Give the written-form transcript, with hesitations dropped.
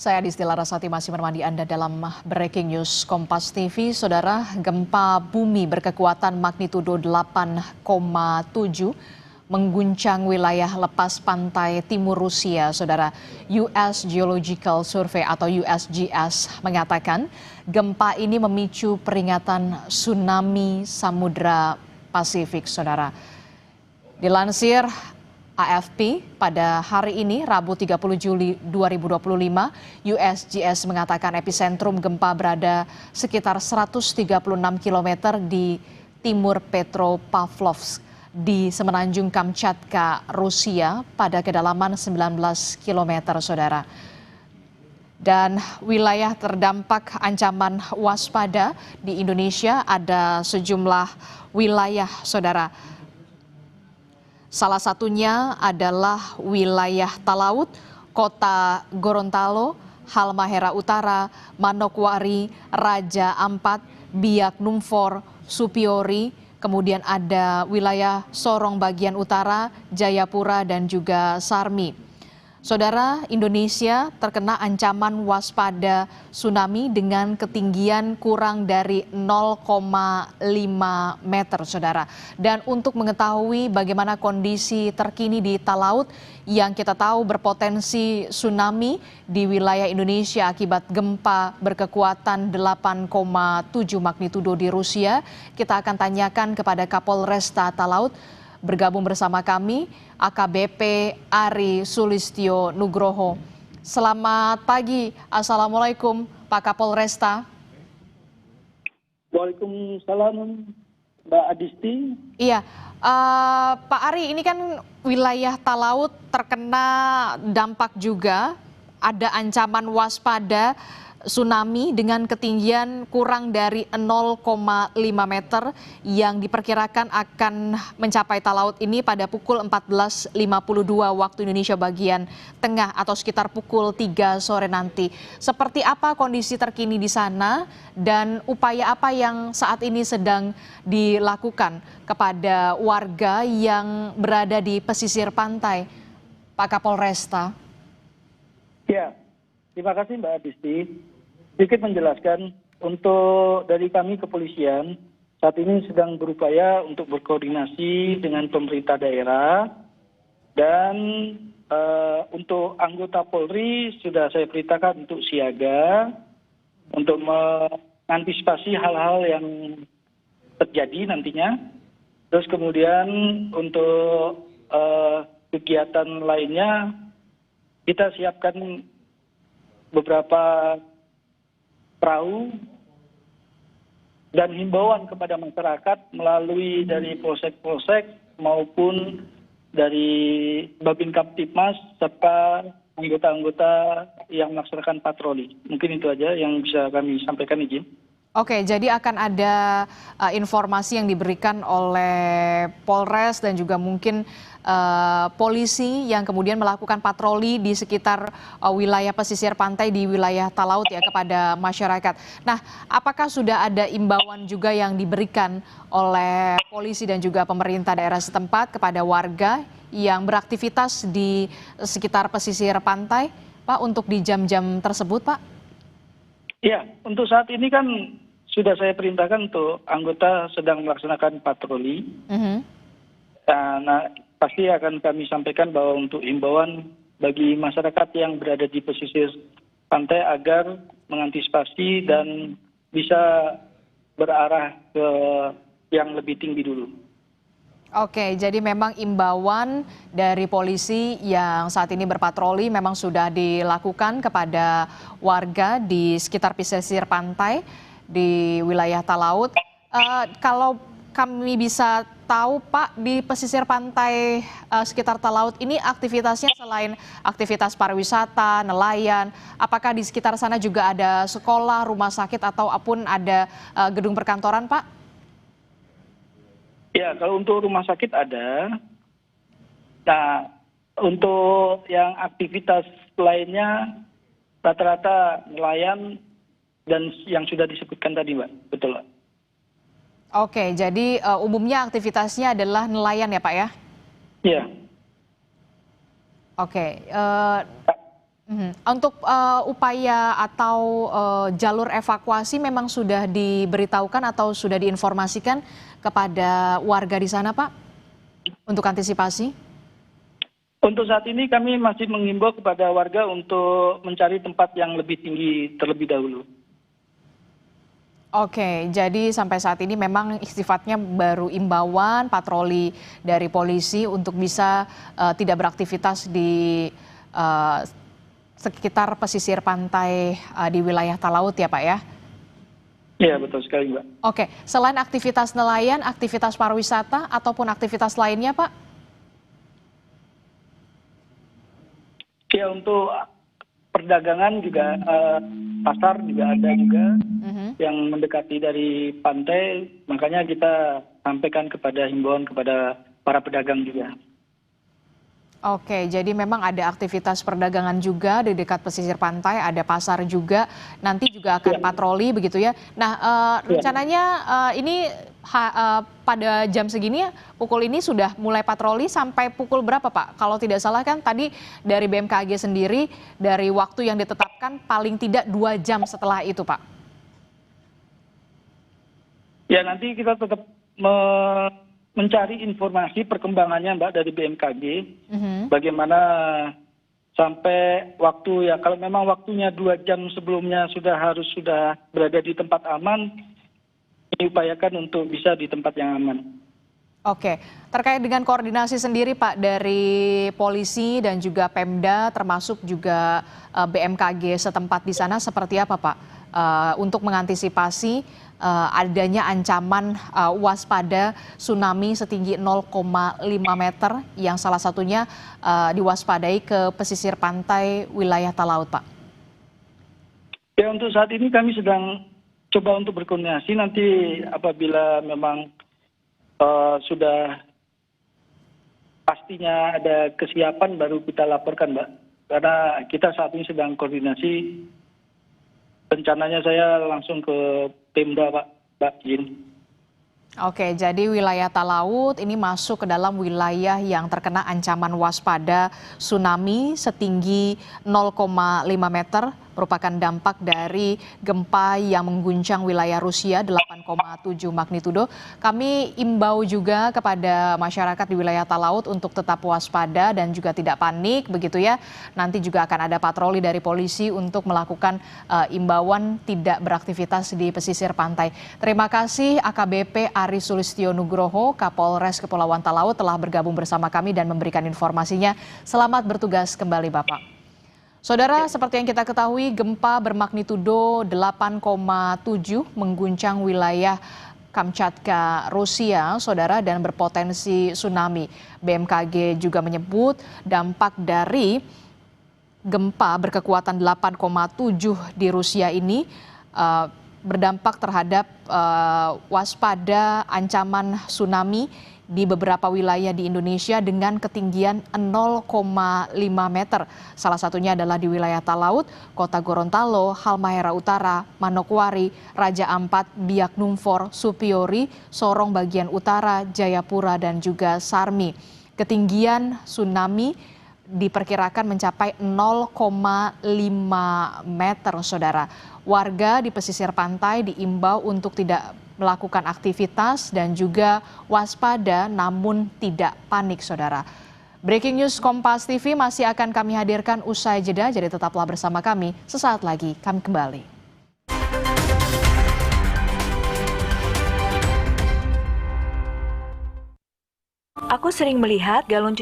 Saya Disti Larasati masih menemani Anda dalam Breaking News Kompas TV. Saudara, gempa bumi berkekuatan magnitudo 8,7 mengguncang wilayah lepas pantai timur Rusia. Saudara, US Geological Survey atau USGS mengatakan gempa ini memicu peringatan tsunami Samudra Pasifik. Saudara, dilansir AFP pada hari ini, Rabu 30 Juli 2025, USGS mengatakan epicentrum gempa berada sekitar 136 km di timur Petropavlovsk di semenanjung Kamchatka, Rusia pada kedalaman 19 km, saudara. Dan wilayah terdampak ancaman waspada di Indonesia ada sejumlah wilayah, saudara. Salah satunya adalah wilayah Talaut, Kota Gorontalo, Halmahera Utara, Manokwari, Raja Ampat, Biak Numfor, Supiori, kemudian ada wilayah Sorong bagian utara, Jayapura dan juga Sarmi. Saudara, Indonesia terkena ancaman waspada tsunami dengan ketinggian kurang dari 0,5 meter, saudara. Dan untuk mengetahui bagaimana kondisi terkini di Talaut yang kita tahu berpotensi tsunami di wilayah Indonesia akibat gempa berkekuatan 8,7 magnitudo di Rusia, kita akan tanyakan kepada Kapolresta Talaut. Bergabung bersama kami AKBP Ari Sulistyo Nugroho. Selamat pagi, Assalamualaikum Pak Kapolresta. Waalaikumsalam Mbak Adisti. Iya, Pak Ari, ini kan wilayah Talaut terkena dampak juga, ada ancaman waspada tsunami dengan ketinggian kurang dari 0,5 meter yang diperkirakan akan mencapai Talaut ini pada pukul 14.52 waktu Indonesia bagian tengah atau sekitar pukul 3 sore nanti. Seperti apa kondisi terkini di sana dan upaya apa yang saat ini sedang dilakukan kepada warga yang berada di pesisir pantai, Pak Kapolresta? Ya, terima kasih Mbak Adisti. Sedikit menjelaskan, untuk dari kami kepolisian saat ini sedang berupaya untuk berkoordinasi dengan pemerintah daerah dan untuk anggota Polri sudah saya perintahkan untuk siaga untuk mengantisipasi hal-hal yang terjadi nantinya. Terus kemudian untuk kegiatan lainnya kita siapkan beberapa perahu dan himbauan kepada masyarakat melalui dari polsek-polsek maupun dari Babin Kamtipmas serta anggota-anggota yang melaksanakan patroli. Mungkin itu aja yang bisa kami sampaikan, izin. Oke, jadi akan ada informasi yang diberikan oleh Polres dan juga mungkin polisi yang kemudian melakukan patroli di sekitar wilayah pesisir pantai di wilayah Talaut ya kepada masyarakat. Nah, apakah sudah ada imbauan juga yang diberikan oleh polisi dan juga pemerintah daerah setempat kepada warga yang beraktivitas di sekitar pesisir pantai, Pak, untuk di jam-jam tersebut, Pak? Ya, untuk saat ini kan sudah saya perintahkan untuk anggota sedang melaksanakan patroli. Nah, pasti akan kami sampaikan bahwa untuk himbauan bagi masyarakat yang berada di pesisir pantai agar mengantisipasi dan bisa berarah ke yang lebih tinggi dulu. Oke, jadi memang imbauan dari polisi yang saat ini berpatroli memang sudah dilakukan kepada warga di sekitar pesisir pantai di wilayah Talaut. Kalau kami bisa tahu, Pak, di pesisir pantai sekitar Talaut ini aktivitasnya selain aktivitas pariwisata, nelayan, apakah di sekitar sana juga ada sekolah, rumah sakit, ataupun ada gedung perkantoran, Pak? Ya, kalau untuk rumah sakit ada. Nah, untuk yang aktivitas lainnya rata-rata nelayan dan yang sudah disebutkan tadi, Mbak. Betul, Pak. Oke, jadi umumnya aktivitasnya adalah nelayan ya, Pak ya? Iya. Oke. Untuk upaya atau jalur evakuasi memang sudah diberitahukan atau sudah diinformasikan kepada warga di sana, Pak, untuk antisipasi? Untuk saat ini kami masih mengimbau kepada warga untuk mencari tempat yang lebih tinggi terlebih dahulu. Oke, jadi sampai saat ini memang sifatnya baru imbauan patroli dari polisi untuk bisa tidak beraktivitas di eh, sekitar pesisir pantai di wilayah Talaut ya Pak ya? Iya, betul sekali, Mbak. Oke, selain aktivitas nelayan, aktivitas pariwisata ataupun aktivitas lainnya Pak? Ya, untuk perdagangan juga pasar juga ada juga yang mendekati dari pantai, makanya kita sampaikan kepada himbauan kepada para pedagang juga. Oke, jadi memang ada aktivitas perdagangan juga di dekat pesisir pantai, ada pasar juga, nanti juga akan patroli begitu ya. Nah, rencananya ini pada jam segini pukul ini sudah mulai patroli sampai pukul berapa Pak? Kalau tidak salah kan tadi dari BMKG sendiri dari waktu yang ditetapkan paling tidak 2 jam setelah itu Pak. Ya, nanti kita tetap mencari informasi perkembangannya Mbak dari BMKG, bagaimana sampai waktu ya, kalau memang waktunya 2 jam sebelumnya sudah berada di tempat aman, diupayakan untuk bisa di tempat yang aman. Oke, terkait dengan koordinasi sendiri Pak dari polisi dan juga Pemda termasuk juga BMKG setempat di sana seperti apa Pak untuk mengantisipasi adanya ancaman waspada tsunami setinggi 0,5 meter yang salah satunya diwaspadai ke pesisir pantai wilayah Talaut Pak? Ya, untuk saat ini kami sedang coba untuk berkoordinasi, nanti apabila memang sudah pastinya ada kesiapan baru kita laporkan Mbak. Karena kita saat ini sedang koordinasi, rencananya saya langsung ke Pemda Mbak Jin. Oke, jadi wilayah Talaut ini masuk ke dalam wilayah yang terkena ancaman waspada tsunami setinggi 0,5 meter merupakan dampak dari gempa yang mengguncang wilayah Rusia 8,7 magnitudo. Kami imbau juga kepada masyarakat di wilayah Talaut untuk tetap waspada dan juga tidak panik begitu ya. Nanti juga akan ada patroli dari polisi untuk melakukan imbauan tidak beraktivitas di pesisir pantai. Terima kasih AKBP Ari Sulistyo Nugroho, Kapolres Kepulauan Talaut telah bergabung bersama kami dan memberikan informasinya. Selamat bertugas kembali Bapak. Saudara, seperti yang kita ketahui, gempa bermagnitudo 8,7 mengguncang wilayah Kamchatka, Rusia, saudara, dan berpotensi tsunami. BMKG juga menyebut dampak dari gempa berkekuatan 8,7 di Rusia ini berdampak terhadap waspada ancaman tsunami di beberapa wilayah di Indonesia dengan ketinggian 0,5 meter. Salah satunya adalah di wilayah Talaut, Kota Gorontalo, Halmahera Utara, Manokwari, Raja Ampat, Biak Numfor, Supiori, Sorong bagian utara, Jayapura, dan juga Sarmi. Ketinggian tsunami diperkirakan mencapai 0,5 meter, saudara. Warga di pesisir pantai diimbau untuk tidak melakukan aktivitas dan juga waspada namun tidak panik, saudara. Breaking News Kompas TV masih akan kami hadirkan usai jeda, jadi tetaplah bersama kami. Sesaat lagi kami kembali. Aku sering melihat galon cuci